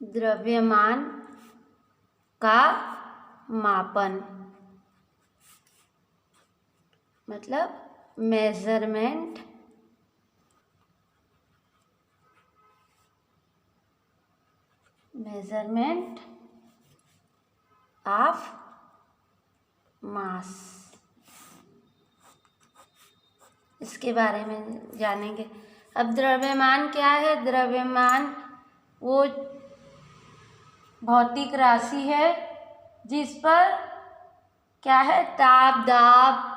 द्रव्यमान का मापन मतलब मेजरमेंट ऑफ मास। इसके बारे में जानेंगे। अब द्रव्यमान क्या है? द्रव्यमान वो भौतिक राशि है जिस पर क्या है, ताप, दाब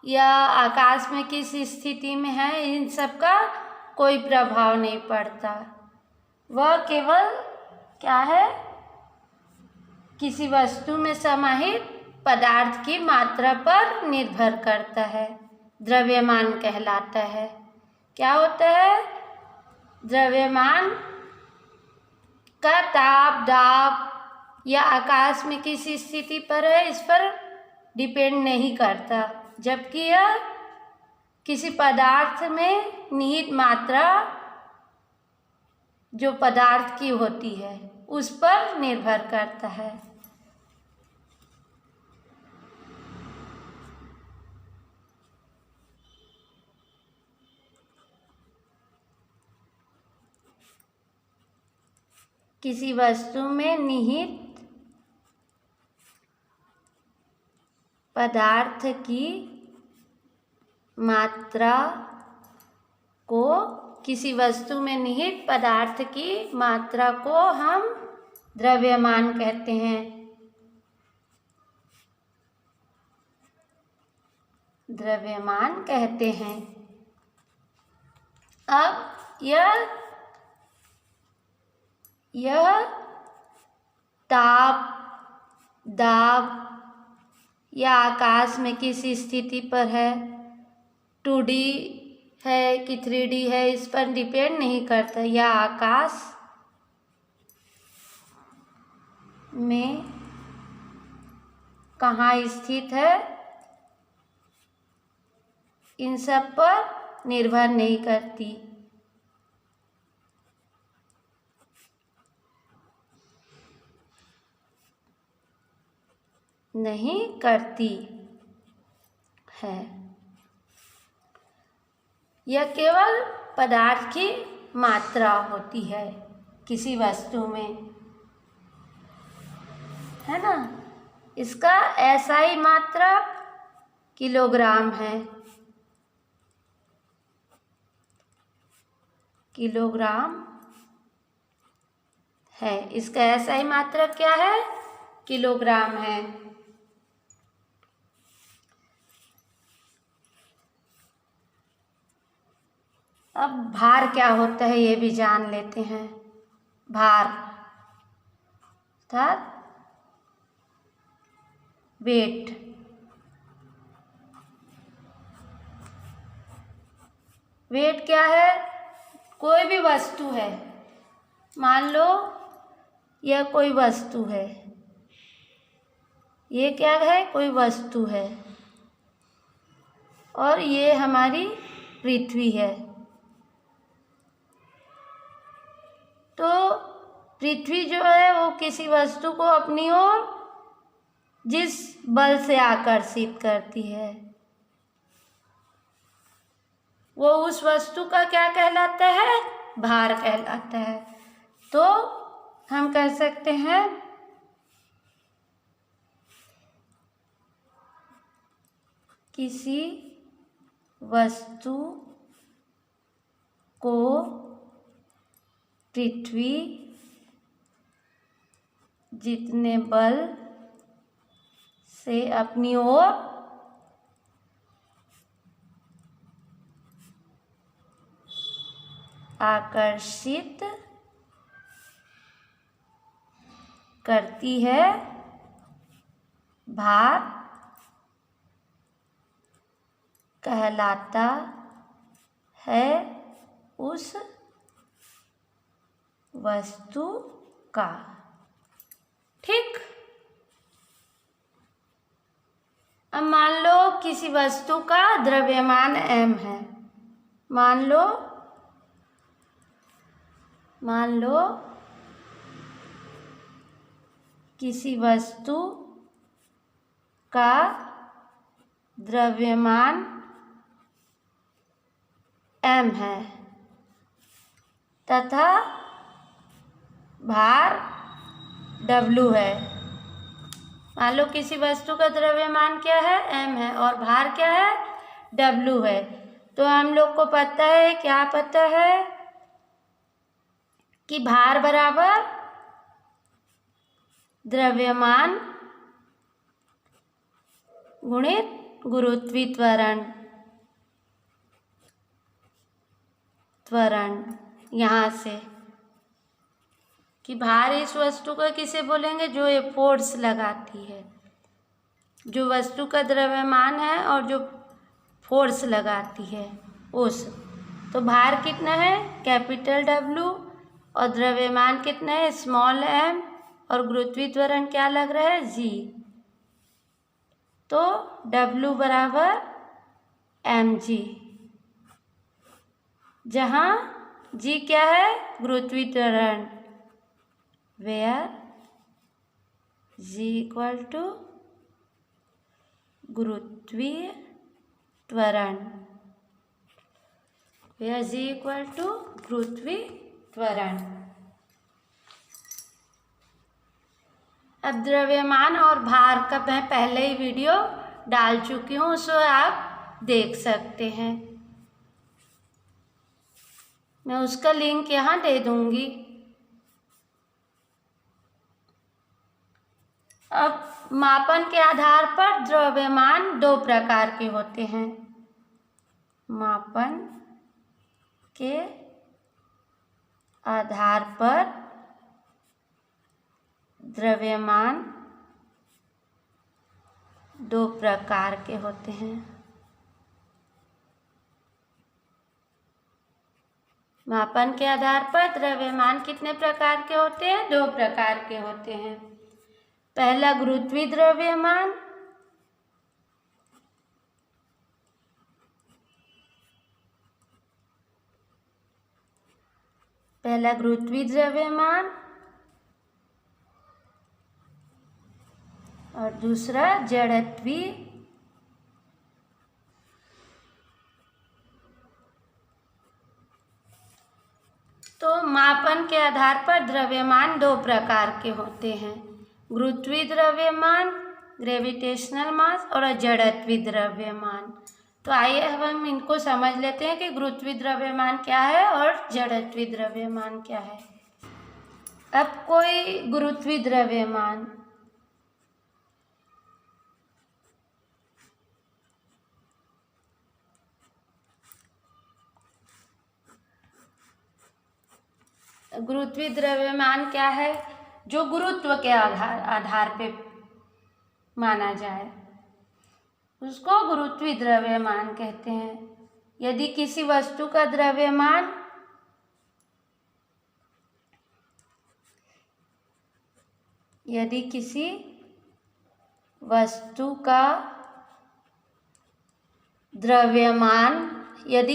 या आकाश में किस स्थिति में है, इन सब का कोई प्रभाव नहीं पड़ता। वह केवल क्या है, किसी वस्तु में समाहित पदार्थ की मात्रा पर निर्भर करता है, द्रव्यमान कहलाता है। क्या होता है? द्रव्यमान का ताप, दाब या आकाश में किस स्थिति पर है, इस पर डिपेंड नहीं करता, जबकि यह किसी पदार्थ में निहित मात्रा जो पदार्थ की होती है उस पर निर्भर करता है। किसी वस्तु में निहित पदार्थ की मात्रा को, किसी वस्तु में निहित पदार्थ की मात्रा को हम द्रव्यमान कहते हैं। द्रव्यमान कहते हैं। अब यह ताप, दाब या आकाश में किस स्थिति पर है, 2D है कि 3D है, इस पर डिपेंड नहीं करता। यह आकाश में कहाँ स्थित है, इन सब पर निर्भर नहीं करती। नहीं करती है। यह केवल पदार्थ की मात्रा होती है किसी वस्तु में, है ना। इसका SI मात्रा किलोग्राम है। किलोग्राम है। इसका SI मात्रा क्या है? किलोग्राम है। अब भार क्या होता है ये भी जान लेते हैं। भार अर्थात वेट। वेट क्या है? कोई भी वस्तु है, मान लो यह कोई वस्तु है, ये क्या है? कोई वस्तु है, और ये हमारी पृथ्वी है। तो पृथ्वी जो है वो किसी वस्तु को अपनी ओर जिस बल से आकर्षित करती है, वो उस वस्तु का क्या कहलाता है? भार कहलाता है। तो हम कह सकते हैं किसी वस्तु को पृथ्वी जितने बल से अपनी ओर आकर्षित करती है, भार कहलाता है उस वस्तु का। ठीक। अब मान लो किसी वस्तु का द्रव्यमान m है। मान लो किसी वस्तु का द्रव्यमान m है तथा भार w है। मान लो किसी वस्तु का द्रव्यमान क्या है, m है, और भार क्या है, w है। तो हम लोग को पता है, क्या पता है कि भार बराबर द्रव्यमान गुणित गुरुत्वीय त्वरण। यहाँ से कि भार इस वस्तु का किसे बोलेंगे, जो ये फोर्स लगाती है, जो वस्तु का द्रव्यमान है और जो फोर्स लगाती है उस। तो भार कितना है, कैपिटल W, और द्रव्यमान कितना है, स्मॉल m, और गुरुत्वीय त्वरण क्या लग रहा है, g। तो W बराबर mg, जहाँ g क्या है, गुरुत्वीय त्वरण, वेयर g इक्वल टू गुरुत्वीय त्वरण, वेयर g इक्वल टू गुरुत्वीय त्वरण। अब द्रव्यमान और भार का मैं पहले ही वीडियो डाल चुकी हूँ, उसे आप देख सकते हैं। मैं उसका लिंक यहाँ दे दूँगी। अब मापन के आधार पर द्रव्यमान दो प्रकार के होते हैं। मापन के आधार पर द्रव्यमान दो प्रकार के होते हैं। मापन के आधार पर द्रव्यमान कितने प्रकार के होते हैं, दो प्रकार के होते हैं। पहला गुरुत्वीय द्रव्यमान, पहला गुरुत्वीय द्रव्यमान और दूसरा जड़त्वीय। तो मापन के आधार पर द्रव्यमान दो प्रकार के होते हैं, गुरुत्वीय द्रव्यमान, ग्रेविटेशनल मास, और जड़त्वीय द्रव्यमान। तो आइए अब हम इनको समझ लेते हैं कि गुरुत्वीय द्रव्यमान क्या है और जड़त्वीय द्रव्यमान क्या है। अब कोई गुरुत्वीय द्रव्यमान, गुरुत्वीय द्रव्यमान क्या है, जो गुरुत्व के आधार पे माना जाए, उसको गुरुत्वीय द्रव्यमान कहते हैं। यदि किसी वस्तु का द्रव्यमान यदि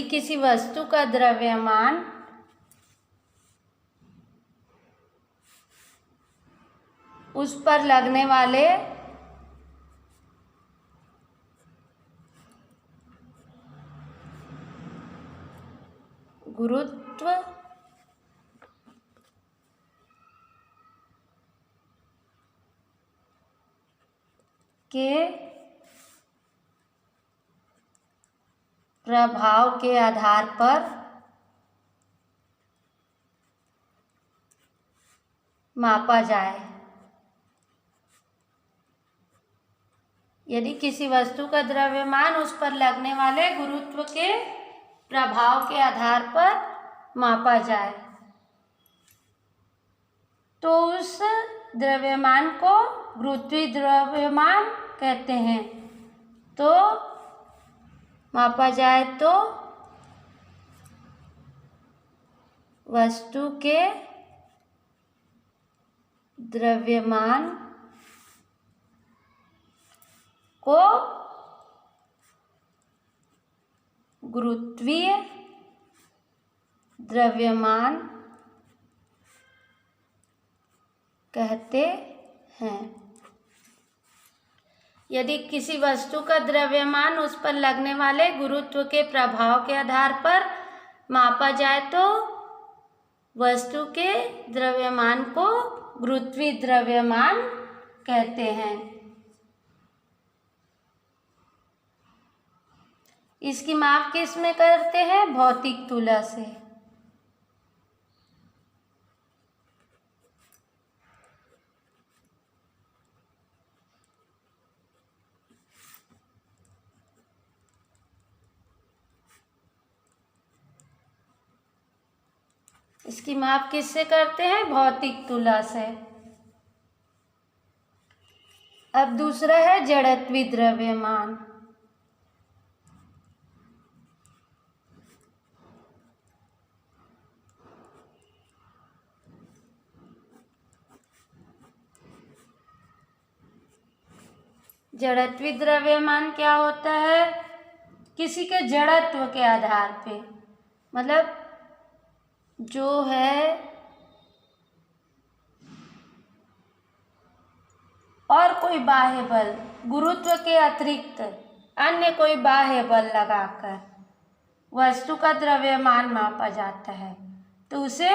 किसी वस्तु का द्रव्यमान उस पर लगने वाले गुरुत्व के प्रभाव के आधार पर मापा जाए। यदि किसी वस्तु का द्रव्यमान उस पर लगने वाले गुरुत्व के प्रभाव के आधार पर मापा जाए, तो उस द्रव्यमान को गुरुत्वीय द्रव्यमान कहते हैं। तो मापा जाए तो वस्तु के द्रव्यमान को गुरुत्वीय द्रव्यमान कहते हैं। यदि किसी वस्तु का द्रव्यमान उस पर लगने वाले गुरुत्व के प्रभाव के आधार पर मापा जाए तो वस्तु के द्रव्यमान को गुरुत्वीय द्रव्यमान कहते हैं। इसकी माप किस में करते हैं? भौतिक तुला से। इसकी माप किससे करते हैं? भौतिक तुला से। अब दूसरा है जड़त्वीय द्रव्यमान। जड़त्वीय द्रव्यमान क्या होता है? किसी के जड़त्व के आधार पे, मतलब जो है और कोई बाह्य बल, गुरुत्व के अतिरिक्त अन्य कोई बाह्य बल लगाकर वस्तु का द्रव्यमान मापा जाता है तो उसे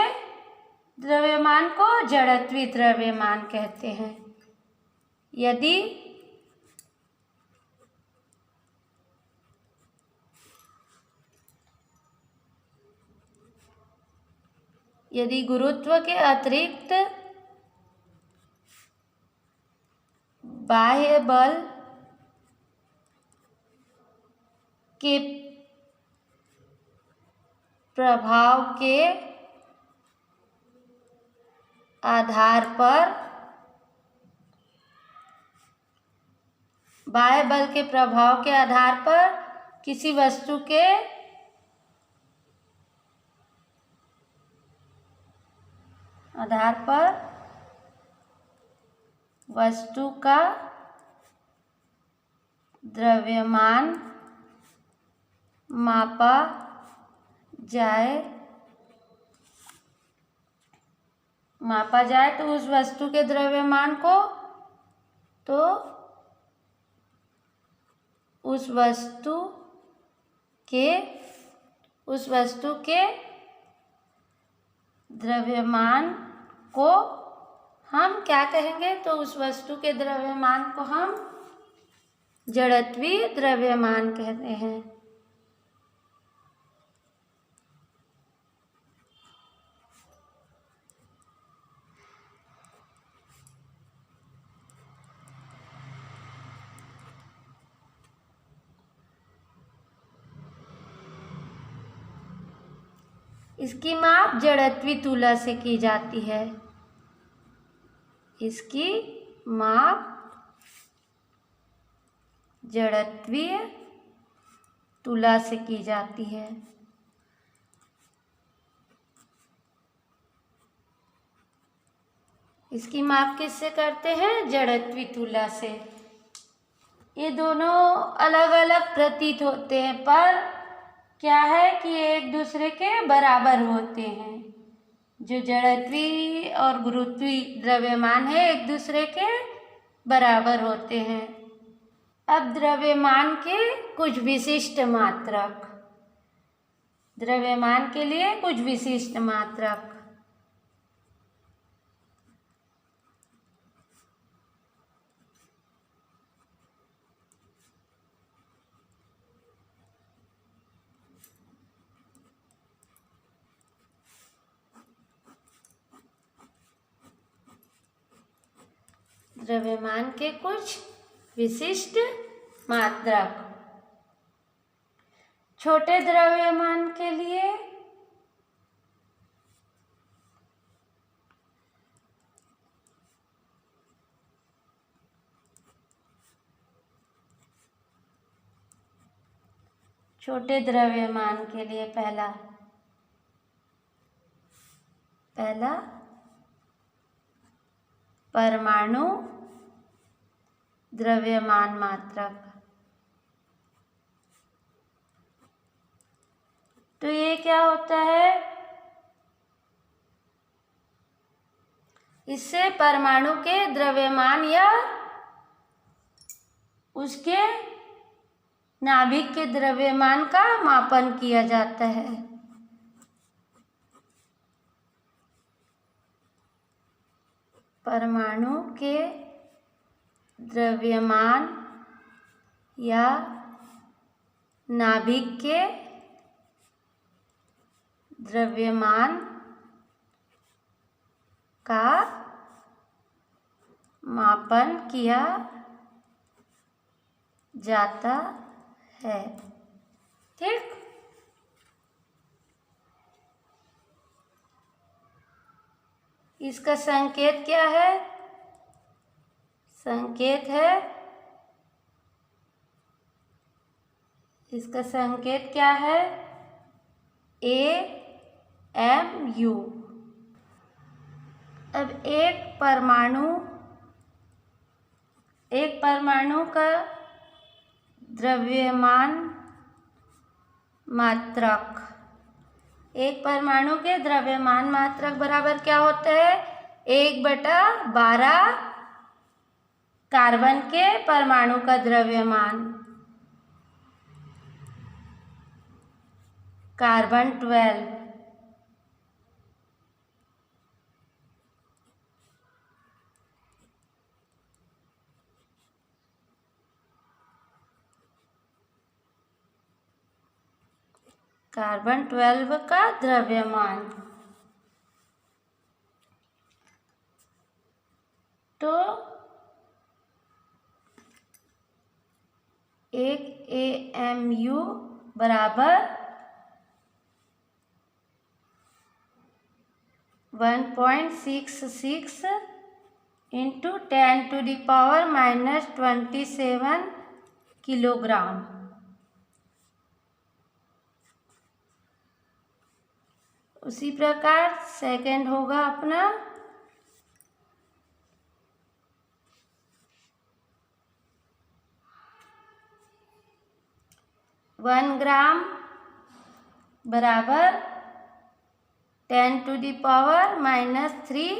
द्रव्यमान को जड़त्वीय द्रव्यमान कहते हैं। यदि गुरुत्व के अतिरिक्त बाह्य बल के प्रभाव के आधार पर, बाह्य बल के प्रभाव के आधार पर किसी वस्तु के आधार पर वस्तु का द्रव्यमान मापा जाए तो उस वस्तु के द्रव्यमान को उस वस्तु के द्रव्यमान को हम क्या कहेंगे? तो उस वस्तु के द्रव्यमान को हम जड़त्वीय द्रव्यमान कहते हैं। इसकी माप जड़त्वीय तुला से की जाती है। इसकी माप जड़त्वीय तुला से की जाती है। इसकी माप किससे करते हैं? जड़त्वीय तुला से। ये दोनों अलग अलग प्रतीत होते हैं पर क्या है कि एक दूसरे के बराबर होते हैं। जो जड़त्वीय और गुरुत्वीय द्रव्यमान है एक दूसरे के बराबर होते हैं। अब द्रव्यमान के कुछ विशिष्ट मात्रक, द्रव्यमान के लिए कुछ विशिष्ट मात्रक। द्रव्यमान के कुछ विशिष्ट मात्रक। छोटे द्रव्यमान के लिए पहला परमाणु द्रव्यमान मात्रक। तो ये क्या होता है? इससे परमाणु के द्रव्यमान या उसके नाभिक के द्रव्यमान का मापन किया जाता है। परमाणु के द्रव्यमान या नाभिक के द्रव्यमान का मापन किया जाता है। ठीक, इसका संकेत क्या है? संकेत है, इसका संकेत क्या है? AMU। अब एक परमाणु का द्रव्यमान मात्रक, एक परमाणु के द्रव्यमान मात्रक बराबर क्या होता है? 1/12 कार्बन के परमाणु का द्रव्यमान, कार्बन 12। कार्बन 12 का द्रव्यमान। तो एक AMU बराबर 1.66 × 10⁻⁻27 किलोग्राम। उसी प्रकार सेकंड होगा अपना 1 ग्राम बराबर 10⁻³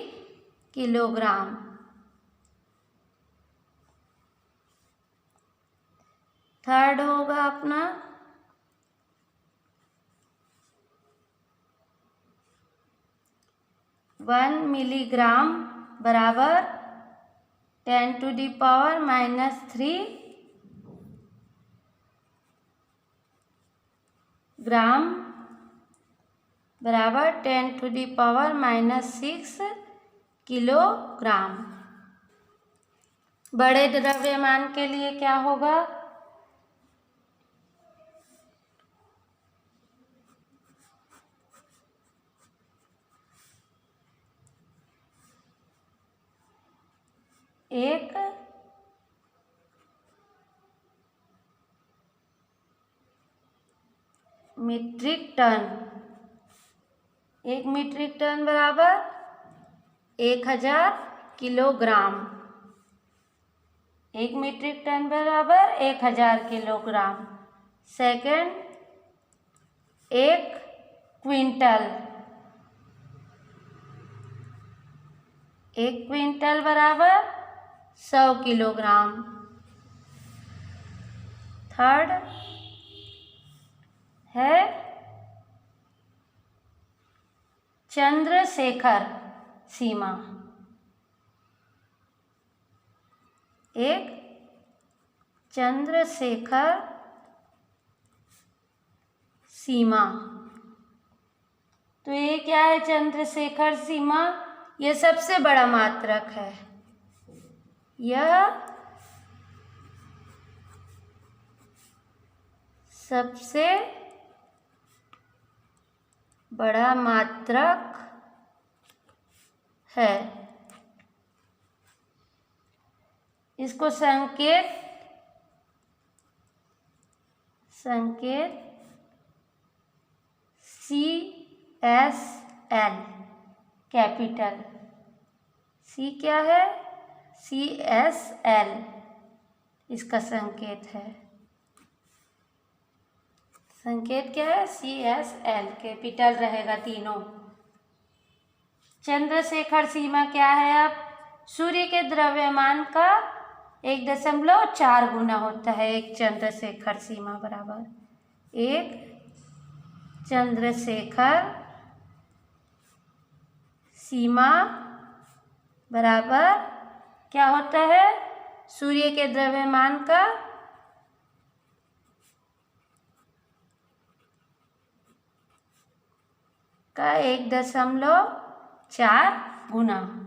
किलोग्राम। थर्ड होगा अपना 1 मिलीग्राम बराबर 10⁻³ ग्राम बराबर 10⁻⁻6 किलोग्राम। बड़े द्रव्यमान के लिए क्या होगा? एक मीट्रिक टन बराबर 1000 किलोग्राम। 1 मीट्रिक टन बराबर 1000 किलोग्राम। सेकंड 1 क्विंटल, 1 क्विंटल बराबर 100 किलोग्राम। थर्ड है चंद्रशेखर सीमा। एक चंद्रशेखर सीमा। तो ये क्या है? चंद्रशेखर सीमा यह सबसे बड़ा मात्रक है। यह सबसे बड़ा मात्रक है। इसको संकेत CSL कैपिटल। C क्या है? CSL इसका संकेत है। संकेत क्या है? CSL कैपिटल रहेगा तीनों। चंद्रशेखर सीमा क्या है? अब सूर्य के द्रव्यमान का 1.4 गुना होता है एक चंद्रशेखर सीमा बराबर। एक चंद्रशेखर सीमा बराबर क्या होता है? सूर्य के द्रव्यमान का 1.4 गुना।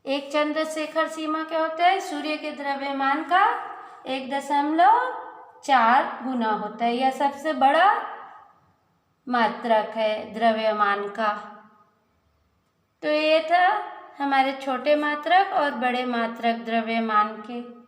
एक चंद्रशेखर सीमा क्या होता है? सूर्य के द्रव्यमान का 1.4 गुना होता है। यह सबसे बड़ा मात्रक है द्रव्यमान का। तो ये था हमारे छोटे मात्रक और बड़े मात्रक द्रव्यमान के।